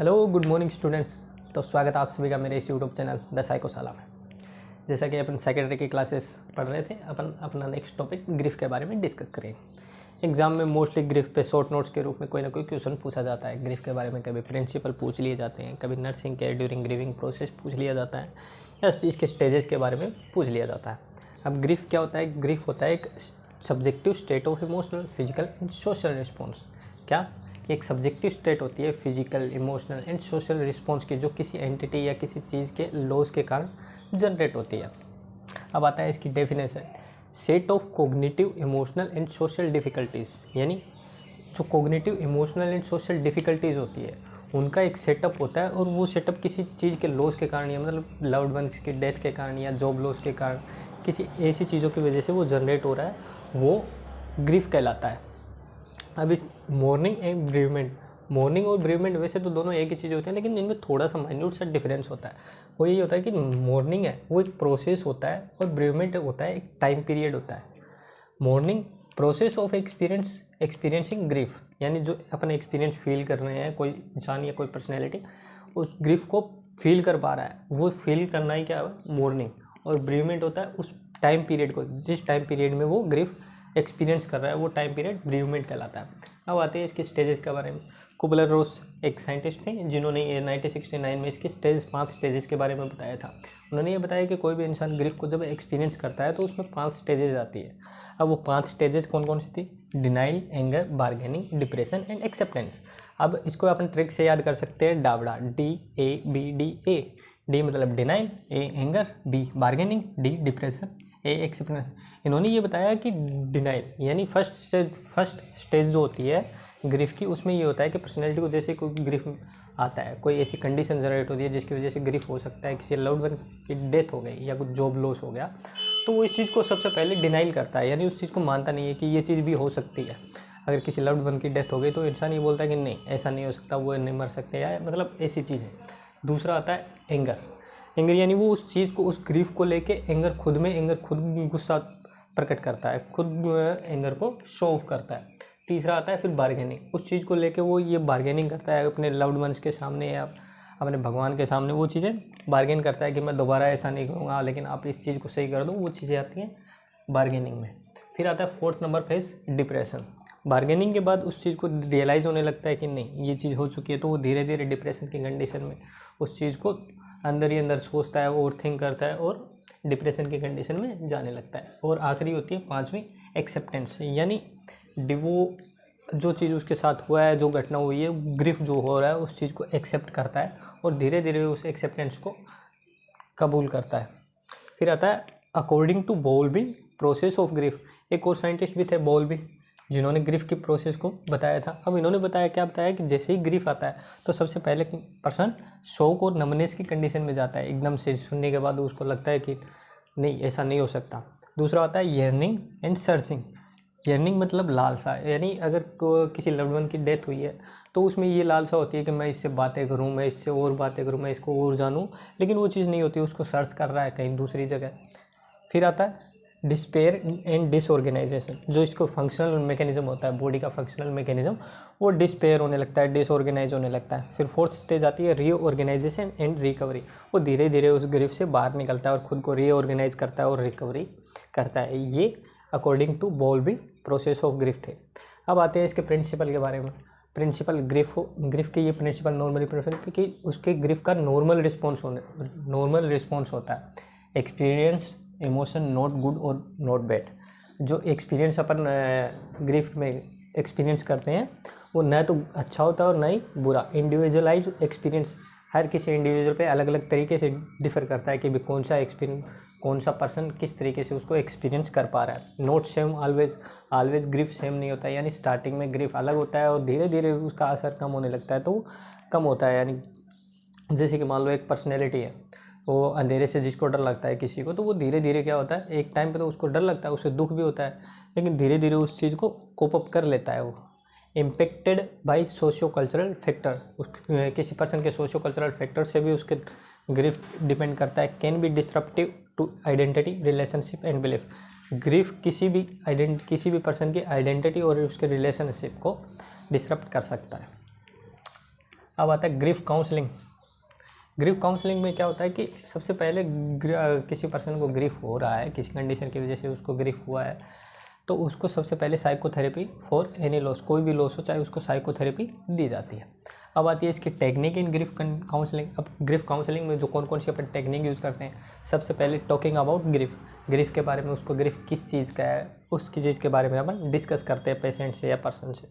Hello good morning students. तो स्वागत है आप सभी का मेरे इस यूट्यूब चैनल द साइकोशाला में। जैसा कि अपन सेकेंडरी की क्लासेस पढ़ रहे थे, अपन अपना नेक्स्ट टॉपिक ग्रीफ के बारे में डिस्कस करेंगे। एग्जाम में मोस्टली ग्रीफ पे शॉर्ट नोट्स के रूप में कोई ना कोई क्वेश्चन पूछा जाता है। ग्रीफ के बारे में कभी प्रिंसिपल पूछ लिए जाते हैं, कभी नर्सिंग के ड्यूरिंग ग्रीविंग प्रोसेस पूछ लिया जाता है, या इसके स्टेजेस के बारे में पूछ लिया जाता है। अब ग्रीफ क्या होता है? ग्रीफ होता है एक subjective state of emotional, physical and social response. क्या? एक सब्जेक्टिव स्टेट होती है physical, emotional and social response की, जो किसी एंटिटी या किसी चीज़ के लॉस के कारण जनरेट होती है। अब आता है इसकी definition. Set of cognitive, emotional and social difficulties, यानी जो cognitive, emotional and social difficulties होती है उनका एक सेटअप होता है, और वो सेटअप किसी चीज़ के लॉस के कारण, या मतलब लव्ड वंस की डेथ के कारण या जॉब लॉस के कारण, किसी ऐसी चीज़ों की वजह से वो जनरेट हो रहा है, वो ग्रीफ कहलाता है। अब इस मॉर्निंग एंड ब्रीवमेंट, मॉर्निंग और ब्रीवमेंट वैसे तो दोनों एक ही चीज़ होती है, लेकिन इनमें थोड़ा सा माइन्यूट सा डिफरेंस होता है। वो यही होता है कि मॉर्निंग है वो एक प्रोसेस होता है, और ब्रीवमेंट होता है एक टाइम पीरियड होता है। Morning process of experiencing grief, यानी जो अपन एक्सपीरियंस फील कर रहे हैं, कोई इंसान या कोई पर्सनैलिटी उस ग्रीफ को फील कर पा रहा है, वो फील करना ही क्या है? मॉर्निंग। और ब्रीवमेंट होता है उस टाइम पीरियड को, जिस टाइम पीरियड में वो ग्रीफ एक्सपीरियंस कर रहा है, वो टाइम पीरियड ब्रीवमेंट कहलाता है। अब आते हैं इसके स्टेजेस के बारे में। कुबलर-रोस एक साइंटिस्ट थे जिन्होंने 1969 में इसके 5 स्टेजेस के बारे में बताया था। उन्होंने ये बताया कि कोई भी इंसान ग्रीफ को जब एक्सपीरियंस करता है तो उसमें 5 स्टेजेस आती है। अब वो 5 स्टेजेस कौन कौन सी थी? Denial, anger, bargaining, depression and acceptance. अब इसको अपन ट्रिक से याद कर सकते हैं, डाबड़ा, DABDA। डी मतलब denial, A anger, B bargaining, D depression, A acceptance. इन्होंने ये बताया कि डिनाइल यानी फर्स्ट स्टेज जो होती है ग्रीफ की, उसमें ये होता है कि पर्सनैलिटी को जैसे कोई ग्रीफ आता है, कोई ऐसी कंडीशन जनरेट होती है जिसकी वजह से ग्रीफ हो सकता है, किसी लव्ड वन की डेथ हो गई या कुछ जॉब लॉस हो गया, तो वो इस चीज़ को सबसे पहले डिनाइल करता है, यानी उस चीज़ को मानता नहीं है कि ये चीज़ भी हो सकती है। अगर किसी लव्ड वन की डेथ हो गई तो इंसान ये बोलता है कि नहीं, ऐसा नहीं हो सकता, वो नहीं मर सकते, या मतलब ऐसी चीज़ है। दूसरा आता है एंगर। एंगर यानी वो उस चीज़ को, उस ग्रीफ को लेके एंगर खुद गुस्सा प्रकट करता है, खुद एंगर को शो ऑफ करता है। तीसरा आता है फिर बार्गेनिंग। उस चीज़ को लेके वो ये बार्गेनिंग करता है अपने लव्ड वंस के सामने या अपने भगवान के सामने, वो चीज़ें बार्गेन करता है कि मैं दोबारा ऐसा नहीं करूँगा, लेकिन आप इस चीज़ को सही कर दो। वो चीज़ें आती हैं बार्गेनिंग में। फिर आता है 4th number phase, depression. Bargaining के बाद उस चीज़ को रियलाइज़ होने लगता है कि नहीं, ये चीज़ हो चुकी है, तो वो धीरे धीरे डिप्रेशन की कंडीशन में उस चीज़ को अंदर ही अंदर सोचता है, ओवर थिंक करता है और डिप्रेशन की कंडीशन में जाने लगता है। और आखिरी होती है 5वीं, एक्सेप्टेंस, यानी वो जो चीज़ उसके साथ हुआ है, जो घटना हुई है, ग्रीफ जो हो रहा है, उस चीज़ को एक्सेप्ट करता है और धीरे धीरे उस एक्सेप्टेंस को कबूल करता है। फिर आता है according to Bowlby, process of grief. एक और साइंटिस्ट भी थे बॉल्बी, जिन्होंने ग्रीफ की प्रोसेस को बताया था। अब इन्होंने बताया, क्या बताया कि जैसे ही ग्रीफ आता है तो सबसे पहले पर्सन शॉक और नमनेस की कंडीशन में जाता है। एकदम से सुनने के बाद उसको लगता है कि नहीं, ऐसा नहीं हो सकता। दूसरा आता है यर्निंग एंड सर्चिंग। यर्निंग मतलब लालसा, यानी अगर किसी लव्ड वन की डेथ हुई है तो उसमें ये लालसा होती है कि मैं इससे बातें करूं, मैं इससे और बातें करूं, मैं इसको और जानूं, लेकिन वो चीज़ नहीं होती, उसको सर्च कर रहा है कहीं दूसरी जगह। फिर आता है डिस्पेयर एंड डिसऑर्गेनाइजेशन। जो इसको फंक्शनल मैकेनिज्म होता है, बॉडी का फंक्शनल मैकेनिज्म, वो डिस्पेयर होने लगता है, डिसऑर्गेनाइज होने लगता है। फिर 4th स्टेज आती है रीऑर्गेनाइजेशन एंड रिकवरी। वो धीरे धीरे उस ग्रीफ से बाहर निकलता है और खुद को रीऑर्गेनाइज करता है और रिकवरी करता है। ये according to Bowlby process of grief थे। अब आते हैं इसके प्रिंसिपल के बारे में। प्रिंसिपल ग्रीफ के ये प्रिंसिपल नॉर्मली प्रिंसिपल कि उसके ग्रीफ का नॉर्मल रिस्पॉन्स होता है। एक्सपीरियंस, इमोशन नॉट गुड और नॉट बैड। जो एक्सपीरियंस अपन ग्रीफ में एक्सपीरियंस करते हैं वो न तो अच्छा होता है और न ही बुरा। इंडिविजुअलाइज एक्सपीरियंस हर किसी इंडिविजुअल पे अलग अलग तरीके से डिफ़र करता है कि भी कौन सा पर्सन किस तरीके से उसको एक्सपीरियंस कर पा रहा है। Note same always grief same नहीं होता है, यानी स्टार्टिंग में ग्रीफ अलग होता है और धीरे धीरे उसका असर कम होने लगता है, तो कम होता है। यानी जैसे कि मान लो एक पर्सनैलिटी है, वो अंधेरे से जिसको डर लगता है किसी को, तो वो धीरे धीरे क्या होता है, एक टाइम पे तो उसको डर लगता है, उसे दुख भी होता है, लेकिन धीरे धीरे उस चीज़ को कोप अप कर लेता है। वो impacted by socio cultural factor, किसी पर्सन के सोशियो कल्चरल फैक्टर से भी उसके ग्रीफ डिपेंड करता है। Can be disruptive to identity, relationship and belief. Grief किसी भी पर्सन की आइडेंटिटी और उसके रिलेशनशिप को डिसरप्ट कर सकता है। अब आता है ग्रीफ काउंसलिंग। ग्रीफ काउंसलिंग में क्या होता है कि सबसे पहले किसी पर्सन को ग्रीफ हो रहा है, किसी कंडीशन की वजह से उसको ग्रीफ हुआ है, तो उसको सबसे पहले साइकोथेरेपी फॉर एनी लॉस, कोई भी लॉस हो चाहे उसको साइकोथेरेपी दी जाती है। अब आती है इसकी टेक्निक इन ग्रीफ काउंसलिंग। अब ग्रीफ काउंसलिंग में जो कौन कौन सी अपन टेक्निक यूज़ करते हैं, सबसे पहले टॉकिंग अबाउट ग्रीफ, ग्रीफ के बारे में, उसको ग्रीफ किस चीज़ का है उसकी चीज़ के बारे में अपन डिस्कस करते हैं पेशेंट से या पर्सन से।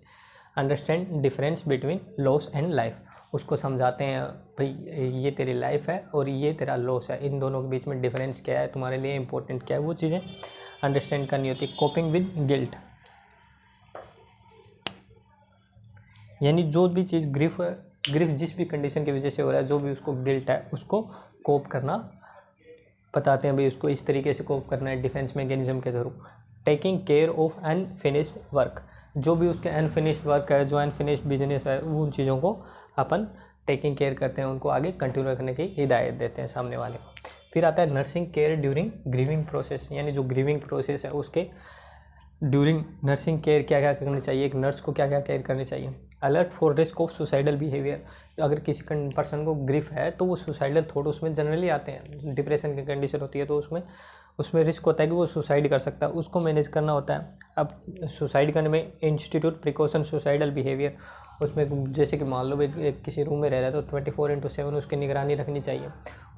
Understand difference between loss and life, उसको समझाते हैं भाई ये तेरी लाइफ है और ये तेरा लॉस है, इन दोनों के बीच में डिफरेंस क्या है, तुम्हारे लिए इंपॉर्टेंट क्या है, वो चीज़ें अंडरस्टैंड करनी होती है। कोपिंग विद गिल्ट, यानी जो भी चीज़ ग्रीफ जिस भी कंडीशन की वजह से हो रहा है, जो भी उसको गिल्ट है उसको कोप करना बताते हैं, भाई उसको इस तरीके से कोप करना है डिफेंस मैकेनिज्म के through. Taking care of unfinished work, जो भी उसके अनफिनिश्ड वर्क है, जो अनफिनिश्ड बिजनेस है, उन चीज़ों को अपन टेकिंग केयर करते हैं, उनको आगे कंटिन्यू रखने की हिदायत देते हैं सामने वाले को। फिर आता है nursing care during grieving process, यानी जो ग्रीविंग प्रोसेस है उसके ड्यूरिंग नर्सिंग केयर क्या क्या करनी चाहिए, एक नर्स को क्या क्या केयर करनी चाहिए। Alert for risk of suicidal behaviour, अगर किसी पर्सन को ग्रीफ है तो वो सुसाइडल थॉट उसमें जनरली आते हैं, डिप्रेशन की कंडीशन होती है तो उसमें रिस्क होता है कि वो सुसाइड कर सकता है, उसको मैनेज करना होता है। अब सुसाइड करने में इंस्टीट्यूट प्रिकॉशन सुसाइडल बिहेवियर, उसमें जैसे कि मान लो एक किसी रूम में रह रहा है तो 24/7 उसकी निगरानी रखनी चाहिए,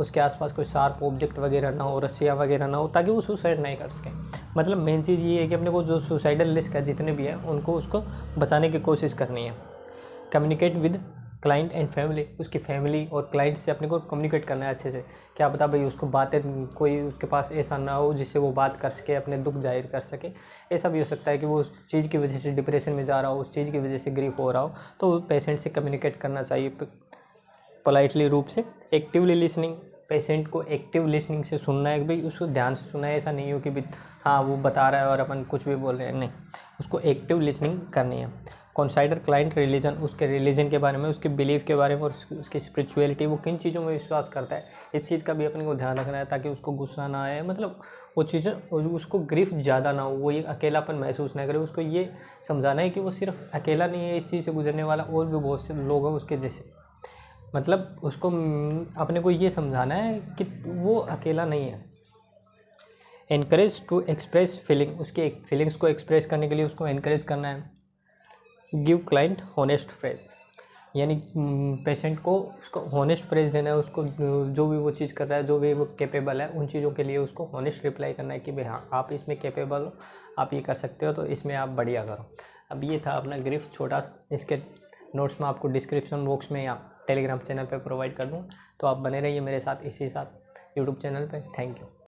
उसके आसपास कोई शार्प ऑब्जेक्ट वगैरह ना हो, रस्सियाँ वगैरह ना हो, ताकि वो सुसाइड नहीं कर सके। मतलब मेन चीज़ ये है कि अपने को जो सुसाइडल रिस्क है जितने भी हैं उनको उसको बचाने की कोशिश करनी है। Communicate with client and family, उसकी फैमिली और क्लाइंट से अपने को कम्युनिकेट करना है अच्छे से। क्या पता भाई उसको बातें, कोई उसके पास ऐसा ना हो जिससे वो बात कर सके, अपने दुख जाहिर कर सके। ऐसा भी हो सकता है कि वो उस चीज़ की वजह से डिप्रेशन में जा रहा हो, उस चीज़ की वजह से ग्रीफ हो रहा हो, तो पेशेंट से कम्युनिकेट करना चाहिए पोलाइटली रूप से। एक्टिवली लिसनिंग, पेशेंट को एक्टिव लिसनिंग से सुनना है कि भाई उसको ध्यान से सुनना है, ऐसा नहीं हो कि भाई हाँ वो बता रहा है और अपन कुछ भी बोल रहे हैं, नहीं, उसको एक्टिव लिसनिंग करनी है। कंसाइडर क्लाइंट रिलीजन, उसके रिलीजन के बारे में, उसके बिलीफ के बारे में और उसकी स्पिरिचुअलिटी, वो किन चीज़ों में विश्वास करता है, इस चीज़ का भी अपने को ध्यान रखना है ताकि उसको गुस्सा ना आए, मतलब वो चीज़ें, उसको ग्रीफ ज़्यादा ना हो, वो ये अकेलापन महसूस ना करे। उसको ये समझाना है कि वो सिर्फ अकेला नहीं है इस चीज़ से गुजरने वाला, और भी बहुत से लोग हैं उसके जैसे। मतलब उसको अपने को ये समझाना है कि वो अकेला नहीं है। एनकरेज टू एक्सप्रेस फीलिंग, उसकी फीलिंग्स को एक्सप्रेस करने के लिए उसको एनकरेज करना है। गिव क्लाइंट हॉनेस्ट प्रेज, यानी पेशेंट को उसको हॉनेस्ट प्रेज देना है, उसको जो भी वो चीज़ कर रहा है, जो भी वो कैपेबल है, उन चीज़ों के लिए उसको हॉनेस्ट रिप्लाई करना है कि भाई हाँ आप इसमें कैपेबल हो, आप ये कर सकते हो, तो इसमें आप बढ़िया करो। अब ये था अपना ग्रीफ छोटा, इसके नोट्स में आपको डिस्क्रिप्शन बॉक्स में या टेलीग्राम चैनल पे प्रोवाइड कर दूँ, तो आप बने रहिए मेरे साथ इसी साथ यूट्यूब चैनल पे। Thank you.